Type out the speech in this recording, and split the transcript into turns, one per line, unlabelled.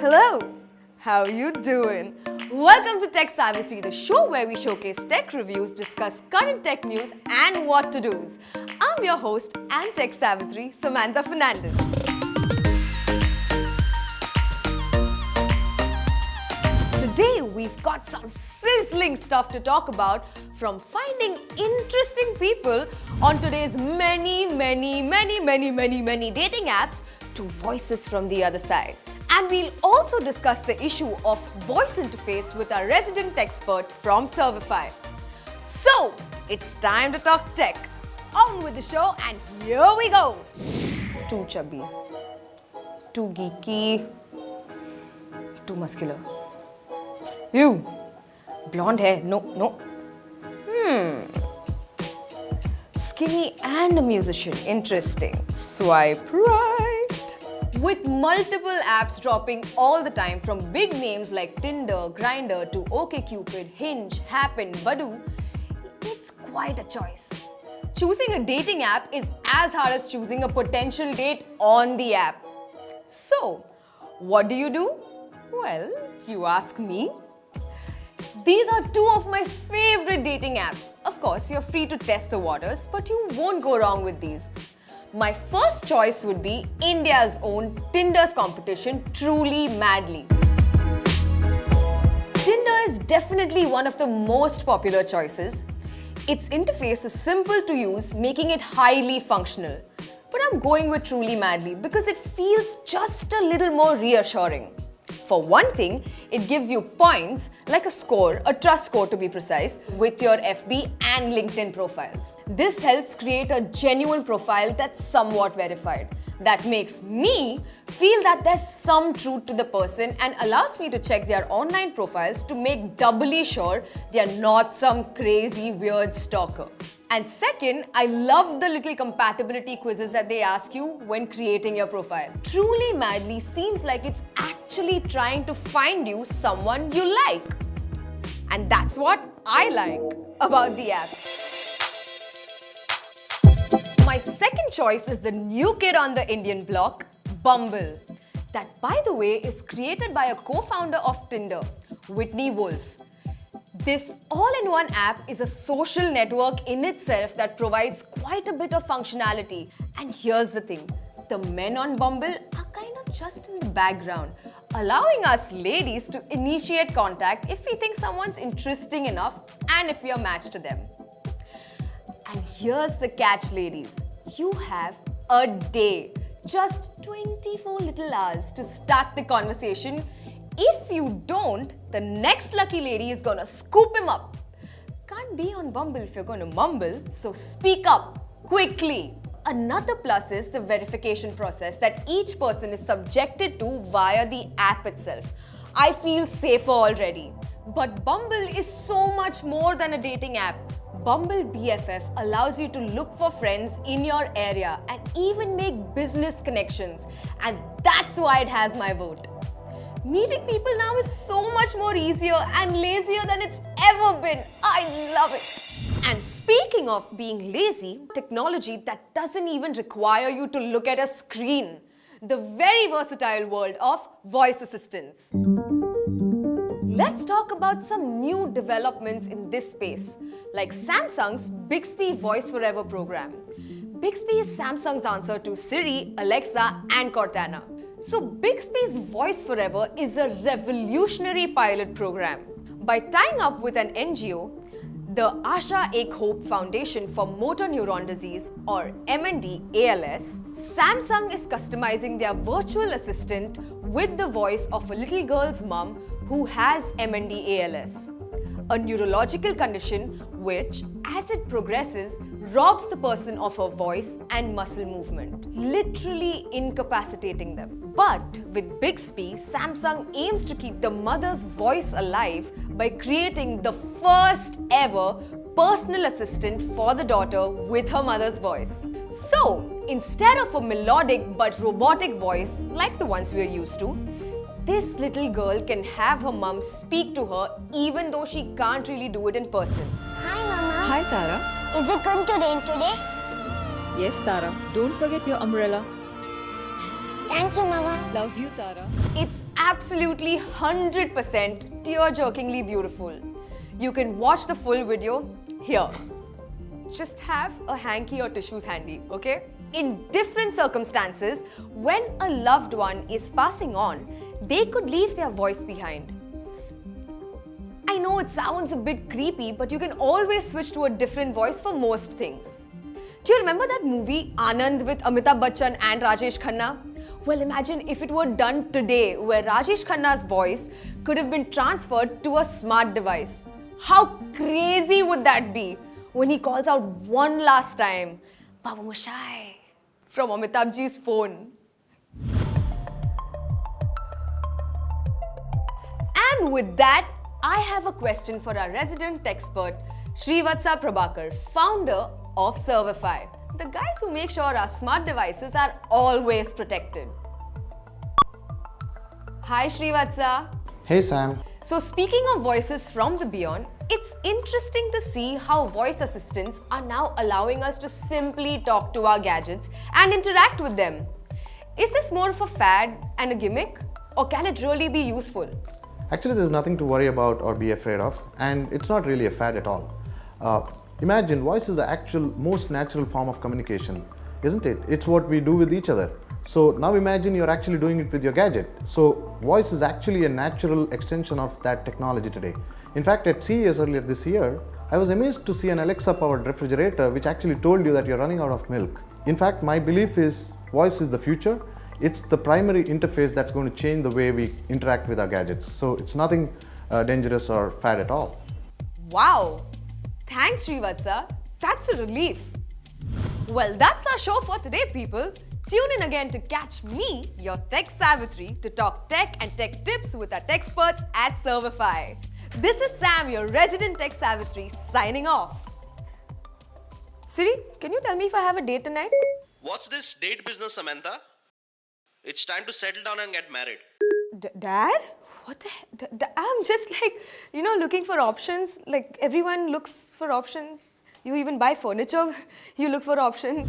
Hello, how you doing? Welcome to Tech Savvytri, the show where we showcase tech reviews, discuss current tech news and what to do's. I'm your host and Tech Savvytri, Samantha Fernandez. Today we've got some sizzling stuff to talk about, from finding interesting people on today's many dating apps to voices from the other side. And we'll also discuss the issue of voice interface with our resident expert from Servify. So, it's time to talk tech. On with the show, and here we go. Too chubby, too geeky, too muscular. You, blonde hair, no. Skinny and a musician, interesting. Swipe right. With multiple apps dropping all the time, from big names like Tinder, Grindr to OkCupid, Hinge, Happen, Badoo, it's quite a choice. Choosing a dating app is as hard as choosing a potential date on the app. So, what do? Well, you ask me. These are two of my favorite dating apps. Of course, you're free to test the waters, but you won't go wrong with these. My first choice would be India's own Tinder's competition, Truly Madly. Tinder is definitely one of the most popular choices. Its interface is simple to use, making it highly functional. But I'm going with Truly Madly because it feels just a little more reassuring. For one thing, it gives you points, like a score, a trust score to be precise, with your FB and LinkedIn profiles. This helps create a genuine profile that's somewhat verified. That makes me feel that there's some truth to the person and allows me to check their online profiles to make doubly sure they're not some crazy, weird stalker. And second, I love the little compatibility quizzes that they ask you when creating your profile. Truly Madly seems like it's actually trying to find you someone you like. And that's what I like about the app. My second choice is the new kid on the Indian block, Bumble. That, by the way, is created by a co-founder of Tinder, Whitney Wolf. This all-in-one app is a social network in itself that provides quite a bit of functionality. And here's the thing, the men on Bumble are kind of just in the background, allowing us ladies to initiate contact if we think someone's interesting enough and if we are matched to them. And here's the catch, ladies. You have a day, just 24 little hours to start the conversation. If you don't, the next lucky lady is gonna scoop him up. Can't be on Bumble if you're gonna mumble, so speak up quickly. Another plus is the verification process that each person is subjected to via the app itself. I feel safer already. But Bumble is so much more than a dating app. Bumble BFF allows you to look for friends in your area and even make business connections. And that's why it has my vote. Meeting people now is so much more easier and lazier than it's ever been. I love it. And speaking of being lazy, technology that doesn't even require you to look at a screen. The very versatile world of voice assistants. Let's talk about some new developments in this space, like Samsung's Bixby Voice Forever program. Bixby is Samsung's answer to Siri, Alexa, and Cortana. So Bixby's Voice Forever is a revolutionary pilot program. By tying up with an NGO, the Asha Ek Hope Foundation for Motor Neuron Disease, or MND-ALS, Samsung is customizing their virtual assistant with the voice of a little girl's mom who has MND-ALS, a neurological condition which, as it progresses, robs the person of her voice and muscle movement, literally incapacitating them. But with Bixby, Samsung aims to keep the mother's voice alive by creating the first ever personal assistant for the daughter with her mother's voice. So, instead of a melodic but robotic voice like the ones we are used to, this little girl can have her mum speak to her even though she can't really do it in person.
Hi, Mama.
Hi, Tara.
Is it going to rain today?
Yes, Tara. Don't forget your umbrella.
Thank you, Mama.
Love you, Tara.
It's absolutely 100% tear-jerkingly beautiful. You can watch the full video here. Just have a hanky or tissues handy, okay? In different circumstances, when a loved one is passing on, they could leave their voice behind. I know it sounds a bit creepy, but you can always switch to a different voice for most things. Do you remember that movie Anand with Amitabh Bachchan and Rajesh Khanna? Well, imagine if it were done today, where Rajesh Khanna's voice could have been transferred to a smart device. How crazy would that be when he calls out one last time, Baba Mushai, from Amitabh ji's phone. And with that, I have a question for our resident expert, Srivatsa Prabhakar, founder of Servify, the guys who make sure our smart devices are always protected. Hi Srivatsa.
Hey Sam.
So speaking of voices from the beyond, it's interesting to see how voice assistants are now allowing us to simply talk to our gadgets and interact with them. Is this more of a fad and a gimmick, or can it really be useful?
Actually, there's nothing to worry about or be afraid of, and it's not really a fad at all. Imagine voice is the actual most natural form of communication, isn't it? It's what we do with each other. So now imagine you're actually doing it with your gadget. So voice is actually a natural extension of that technology today. In fact, at CES earlier this year, I was amazed to see an Alexa-powered refrigerator which actually told you that you're running out of milk. In fact, my belief is voice is the future. It's the primary interface that's going to change the way we interact with our gadgets. So it's nothing dangerous or fad at all.
Wow! Thanks, Srivatsa. That's a relief. Well, that's our show for today, people. Tune in again to catch me, your Tech Savvytri, to talk tech and tech tips with our tech experts at Servify. This is Sam, your resident Tech Savvytri, signing off. Siri, can you tell me if I have a date tonight?
What's this date business, Samantha? It's time to settle down and get married.
Dad? What the heck? I'm just like, looking for options. Like everyone looks for options. You even buy furniture, you look for options.